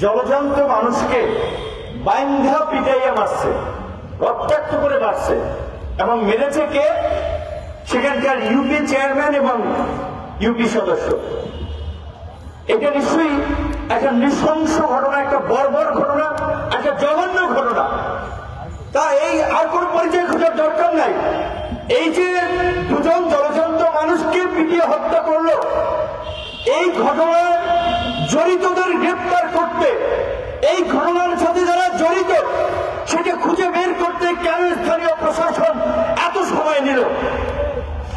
জলজন্ত মানুষকে বাইন্ধা পিটাইয়া মারছে, রক্তাক্ত করে মারছে এবং মেরেছে কে? সেখানকার ইউপি চেয়ারম্যান এবং ইউপি সদস্য। এটা নিশ্চয়ই একটা নৃশংস ঘটনা, একটা বর্বর ঘটনা, একটা জঘন্য ঘটনা। তা এই আর কোন পরিচয় খোঁজার দরকার নাই। এই যে দুজন জলজন্ত মানুষকে পিটিয়ে হত্যা করলো, এই ঘটনার জড়িতদের গ্রেপ্তার করতে, এই ঘটনার সাথে যারা জড়িত সেটা খুঁজে বের করতে কেন স্থানীয় প্রশাসন এত সময় নিল?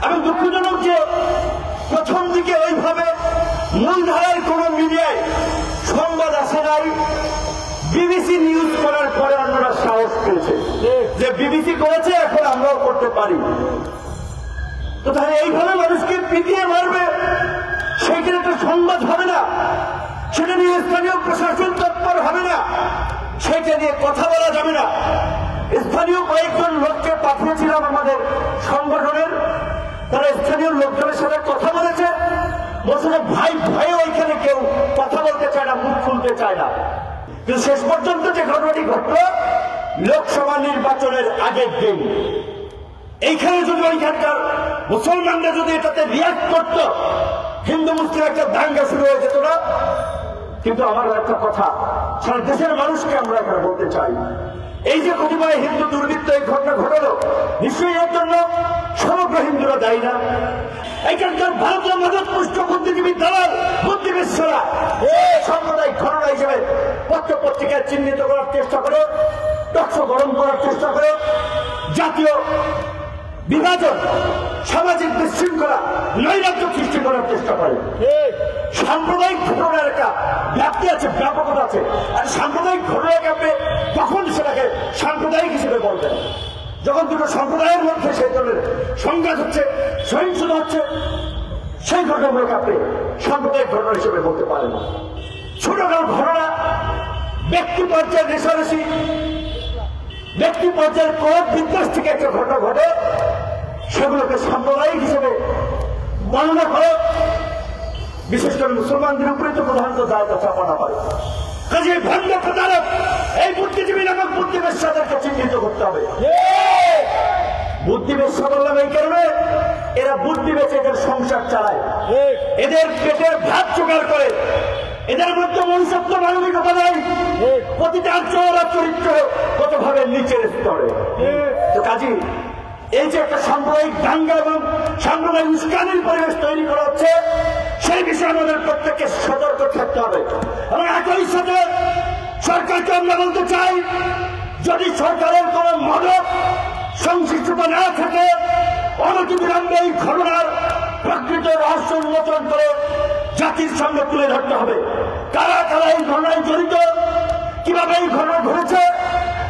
এবং দুঃখজনক যে প্রথম দিকে ওইভাবে মূলধারার কোন মিডিয়ায় সংবাদ আসে নাই। বিবিসি নিউজ করার পরে অন্যরা সাহস পেয়েছে যে বিবিসি করেছে, এখন আমরাও করতে পারি। তো তাহলে এইভাবে মানুষকে পিটিয়ে মারবে, সেইটার একটা সংবাদ হবে না, সেটা নিয়ে স্থানীয় প্রশাসন তৎপর হবে না, সেটা নিয়ে কথা বলা যাবে না। স্থানীয় কয়েকজন লোককে পাঠিয়েছিলাম আমাদের সংগঠনের, তারা স্থানীয় লোকজনের সাথে কথা বলেছে, বলছে ভাই ভয়ে ওইখানে কেউ কথা বলতে চায় না, মুখ খুলতে চায় না। কিন্তু শেষ পর্যন্ত যে ঘটনাটি ঘটল লোকসভা নির্বাচনের আগের দিন, এইখানে যদি ওইখানকার মুসলমানরা যদি এটাতে রিয়াক্ট করত, হিন্দু মুসলিম একটা দাঙ্গা শুরু হয়ে যেত না। কিন্তু আমার একটা কথা সারা দেশের মানুষকে আমরা এখানে বলতে চাই, এই যে কতিপয় হিন্দু দুর্বৃত্ত এই ঘটনা ঘটালো, নিশ্চয়ই এর জন্য সমগ্র হিন্দুরা দায়ী না। এখানকার ভারতীয় মদতপুষ্ট বুদ্ধিজীবী দালাল বুদ্ধিবিশ্বরা সাম্প্রদায়িক ঘটনা হিসেবে পত্র পত্রিকায় চিহ্নিত করার চেষ্টা করে, টকশো গরম করার চেষ্টা করে, জাতীয় বিভাজন, সামাজিক বিশৃঙ্খলা, নৈরাজ্য সৃষ্টি করার চেষ্টা করে। সাম্প্রদায়িক ঘটনার একটা ব্যাপ্তি আছে, ব্যাপকতা আছে। আর সাম্প্রদায়িক ঘটনাকে আপনি কখন সেটাকে সাম্প্রদায়িক হিসেবে বলবেন? যখন দুটো সম্প্রদায়ের মধ্যে সেই ধরনের সংঘাত হচ্ছে, সহিংসতা হচ্ছে, সেই ঘটনাগুলোকে আপনি সাম্প্রদায়িক ঘটনা হিসেবে বলতে পারেন না। ছোটখাটো ঘটনা, ব্যক্তি পর্যায়ের রেশারেশি, ব্যক্তি পর্যায়ের ক্রোধ বিদ্বেষ থেকে একটা ঘটনা ঘটে, সেগুলোকে সাম্প্রদায়িক হিসেবে বর্ণনা করে, বিশেষ করে মুসলমানদের উপরে তো প্রধানত দায়িত্ব চাপানো হয়। কাজে ভণ্ড প্রতারক এই বুদ্ধিজীবী নামক বুদ্ধিবেশ্যাদেরকে চিহ্নিত করতে হবে। বুদ্ধিবেশ্যা বললাম এই কারণে, এরা বুদ্ধি বেচে এদের সংসার চালায়, এদের পেটের ভাত জোগাড় করে, এদের মধ্যে মনুষ্যত্ব মানবিকতা নেই, প্রতিটা চরিত্র কতভাবে নিচের স্তরে। তো কাজী এই যে একটা সাম্প্রদায়িক দাঙ্গা এবং সাম্প্রদায়িক উস্কানির পরিবেশ তৈরি করা হচ্ছে, সেই বিষয়ে আমাদের প্রত্যেককে সতর্ক থাকতে হবে। এবং একই সাথে সরকারকে আমরা বলতে চাই, যদি সরকারের কোন মদত সংশ্লিষ্টতা না থাকে, অনতিবিলম্বে এই ঘটনার প্রকৃত রহস্য উন্মোচন করে জাতির সামনে তুলে ধরতে হবে। কারা কারা এই ঘটনায় জড়িত, কিভাবে এই ঘটনা ঘটেছে,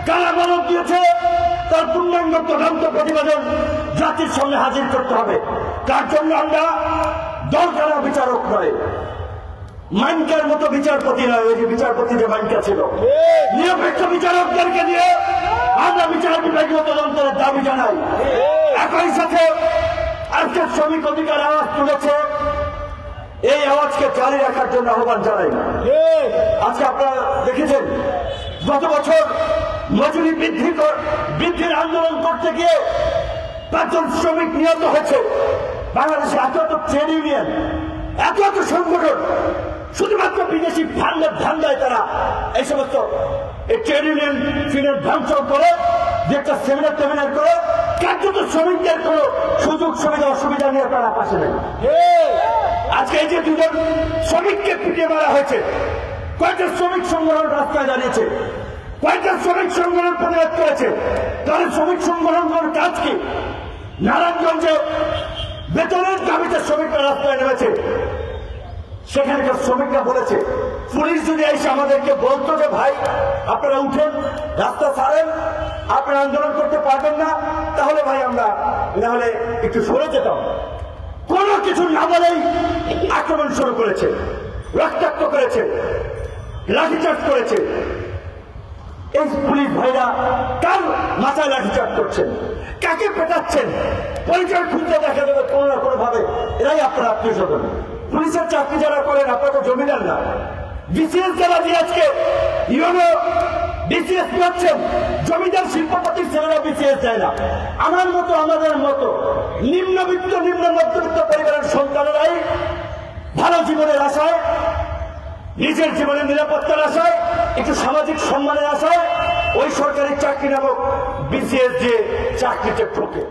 কারা মানব দিয়েছে, তার পূর্ণাঙ্গ তদন্ত প্রতিবেদন জাতির সামনে হাজির করতে হবে। তার জন্য আমরা দরকার বিচারক নয়, মাইনকার মতো বিচারপতি নয়। ওই যে বিচারপতি যে মাইনকা ছিল, নিরপেক্ষ বিচারকদেরকে দিয়ে আমরা বিচার বিভাগীয় তদন্তের দাবি জানাই। একই সাথে আজকে শ্রমিক অধিকার আওয়াজ তুলেছে, এই আওয়াজকে জারি রাখার জন্য আহ্বান জানাই। আজকে আপনারা দেখেছেন গত বছর মজুরি বৃদ্ধির আন্দোলন করতে গিয়ে 5 জন শ্রমিক নিহত হয়েছে। বাংলাদেশে এত এত ট্রেড ইউনিয়ন, এত এত সংগঠন, শুধুমাত্র বিদেশি ফান্ডের ধান্দায় তারা এই সমস্ত ট্রেড ইউনিয়ন ফিনের ভাঙচুর করে, যে একটা সেমিনার করে, কার্যত শ্রমিকদের কোন সুযোগ সুবিধা অসুবিধা নিয়ে তারা পাশে নেই। আজকে এই যে 2 জন শ্রমিককে পিটিয়ে মারা হয়েছে, কয়েকটা শ্রমিক সংগঠন রাস্তায় দাঁড়িয়েছে, কয়েকটা শ্রমিক সংগঠন প্রতিবাদ করেছে। তাহলে শ্রমিক সংগঠনগুলোর কাজ কি? নারায়ণগঞ্জে বেতনের দাবিতে শ্রমিকরা রাস্তায় নেমেছে, সেখানকার শ্রমিকরা বলেছে পুলিশ যদি এসে আমাদেরকে বলতো যে ভাই আপনারা উঠেন, রাস্তা ছাড়েন, আপনারা আন্দোলন করতে পারবেন না, তাহলে ভাই আমরা না হলে একটু সরে যেতাম। কোনো কিছু না বলেই আক্রমণ শুরু করেছে, রক্তাক্ত করেছে, লাঠিচার্জ করেছে। এই পুলিশ ভাইরা কার মাথায় লাঠিচার্জ করছেন, কাকে পেটাচ্ছেন, পরিচয় খুঁজতে দেখা যাবে কোনো না কোনো ভাবে এরাই আপনার আত্মীয় স্বজন। পুলিশের চাকরি যারা করেন আপনারা তো জমিদার না, বিসিএস যারা দিয়ে আজকে ইউনো বিসিএস পাচ্ছেন, জমিদার শিল্পপতির ছেলেরা বিসিএস দেয় না। আমার মতো, আমাদের মতো নিম্নবিত্ত, নিম্ন মধ্যবিত্ত পরিবারের সন্তানেরাই ভালো জীবনের আশায়, নিজের জীবনের নিরাপত্তার আশায়, একটু সামাজিক সম্মানের আশায় ওই সরকারি চাকরি নামক বিসিএস দিয়ে চাকরিতে ঢোকে।